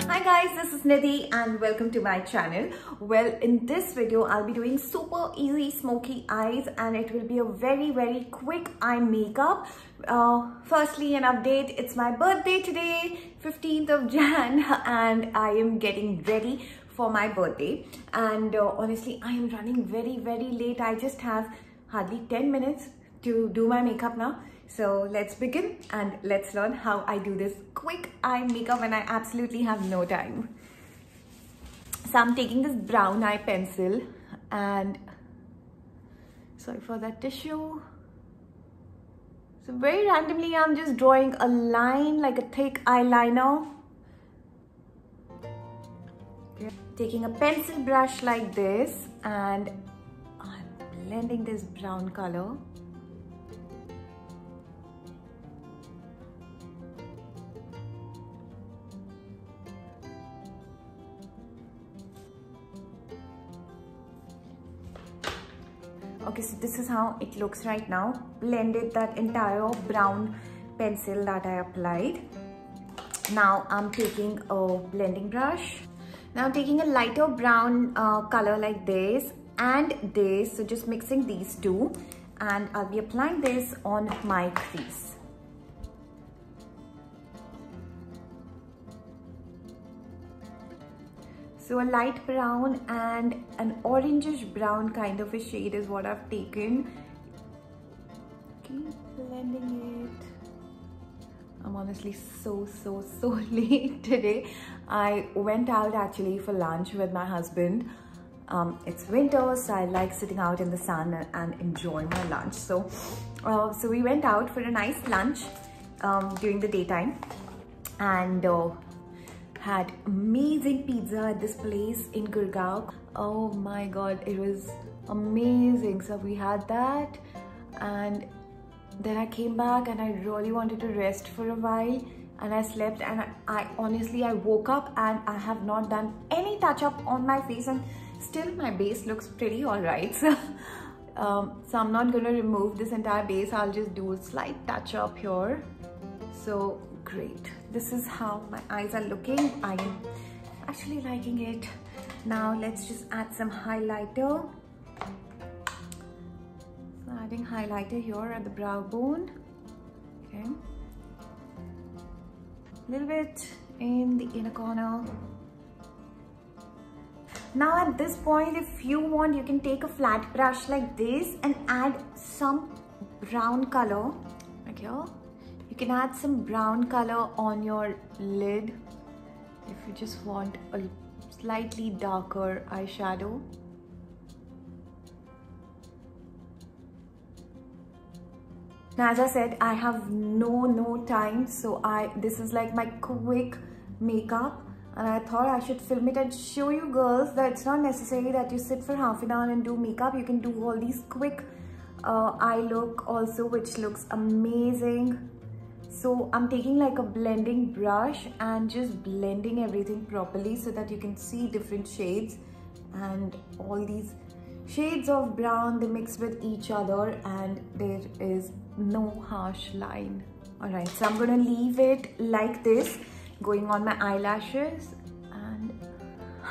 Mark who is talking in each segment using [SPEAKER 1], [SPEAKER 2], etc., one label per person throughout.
[SPEAKER 1] Hi guys, this is Nidhi and welcome to my channel. Well, in this video, I'll be doing super easy smoky eyes and it will be a very quick eye makeup. Firstly, an update. It's my birthday today, 15th of Jan, and I am getting ready for my birthday. And honestly, I am running very late. I just have hardly 10 minutes to do my makeup now. So let's begin and let's learn how I do this quick eye makeup when I absolutely have no time. So I'm taking this brown eye pencil and sorry for that tissue. So very randomly I'm just drawing a line like a thick eyeliner. Okay. Taking a pencil brush like this and I'm blending this brown color. Okay, so this is how it looks right now. Blended that entire brown pencil that I applied. Now I'm taking a blending brush. Now I'm taking a lighter brown color like this and this. So just mixing these two. And I'll be applying this on my crease. So a light brown and an orangish brown kind of a shade is what I've taken. Keep blending it. I'm honestly so late today. I went out actually for lunch with my husband. It's winter, so I like sitting out in the sun and enjoy my lunch. So we went out for a nice lunch during the daytime and had amazing pizza at this place in Gurgaon. Oh my god, it was amazing. So we had that and then I came back and I really wanted to rest for a while and I slept, and I honestly woke up and I have not done any touch up on my face and still my base looks pretty alright. So I'm not gonna remove this entire base. I'll just do a slight touch up here. So great, this is how my eyes are looking. I am actually liking it. Now let's just add some highlighter. So adding highlighter here at the brow bone. Okay, a little bit in the inner corner. Now at this point, if you want, you can take a flat brush like this and add some brown color like here. You can add some brown color on your lid if you just want a slightly darker eyeshadow. Now, as I said, I have no time, so this is like my quick makeup, and I thought I should film it and show you girls that it's not necessary that you sit for half an hour and do makeup. You can do all these quick eye look also, which looks amazing. So I'm taking like a blending brush and just blending everything properly so that you can see different shades, and all these shades of brown, they mix with each other and there is no harsh line. Alright, so I'm gonna leave it like this, going on my eyelashes, and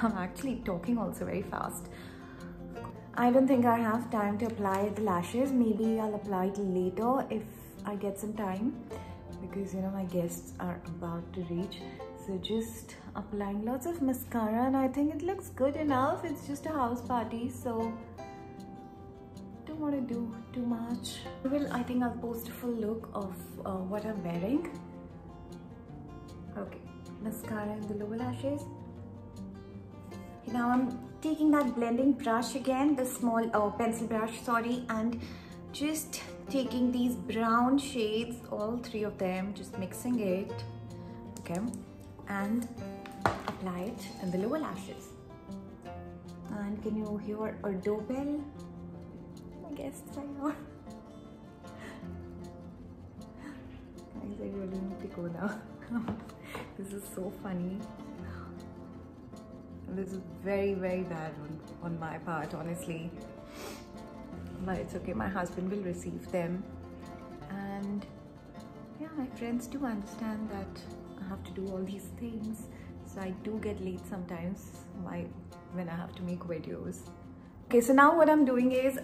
[SPEAKER 1] I'm actually talking also very fast. I don't think I have time to apply the lashes. Maybe I'll apply it later if I get some time, because you know my guests are about to reach. So just applying lots of mascara, and I think it looks good enough. It's just a house party, so don't want to do too much. Well, I think I'll post a full look of what I'm wearing. Okay, mascara in the lower lashes. Now I'm taking that blending brush again, the small pencil brush, sorry, and just taking these brown shades, all three of them, just mixing it, okay, and apply it in the lower lashes. And can you hear a doorbell? My guests are here. Guys, I really need to go now. This is so funny. This is very bad on my part, honestly. But it's okay, my husband will receive them, and yeah, my friends do understand that I have to do all these things. So because I do get late sometimes when I have to make videos. Okay, so now what I'm doing is,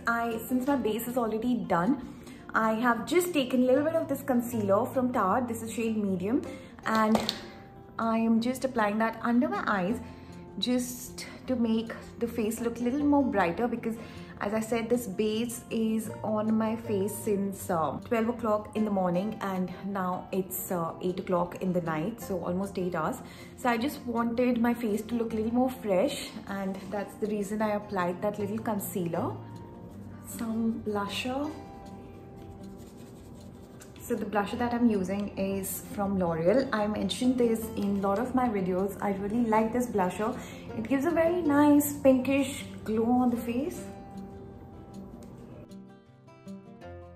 [SPEAKER 1] since my base is already done, I have just taken a little bit of this concealer from Tarte. This is shade medium, and I am just applying that under my eyes just to make the face look a little more brighter, because as I said, this base is on my face since 12 o'clock in the morning, and now it's 8 o'clock in the night, so almost 8 hours. So I just wanted my face to look a little more fresh, and that's the reason I applied that little concealer. Some blusher. So the blusher that I'm using is from Loreal. I mentioned this in a lot of my videos. I really like this blusher. It gives a very nice pinkish glow on the face.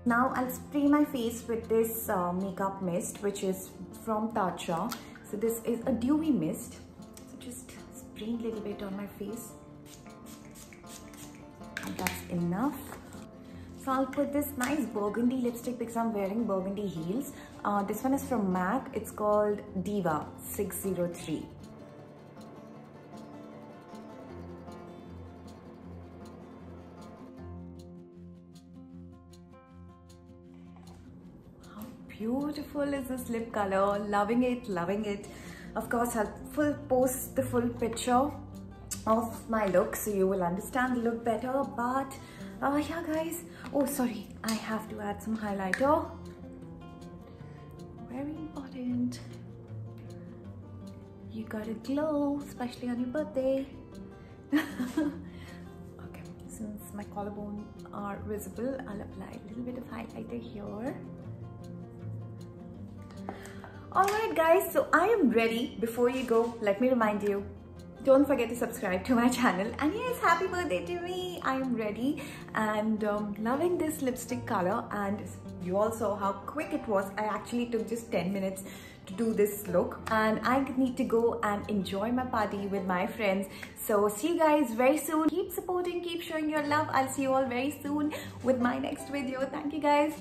[SPEAKER 1] Now I'll spray my face with this makeup mist, which is from Tarte. So this is a dewy mist. So just spray a little bit on my face. And that's enough. So I'll put this nice burgundy lipstick because I'm wearing burgundy heels. This one is from MAC. It's called Diva 603. How beautiful is this lip color? Loving it, loving it. Of course, I'll post the full picture of my look so you will understand the look better. But yeah guys, oh sorry, I have to add some highlighter. Very important. You gotta glow, especially on your birthday. Okay, since my collarbones are visible, I'll apply a little bit of highlighter here. Alright guys, so I am ready. Before you go, let me remind you, don't forget to subscribe to my channel. And yes, happy birthday to me. I am ready and loving this lipstick color. And you all saw how quick it was. I actually took just 10 minutes to do this look. And I need to go and enjoy my party with my friends. So see you guys very soon. Keep supporting, keep showing your love. I'll see you all very soon with my next video. Thank you guys.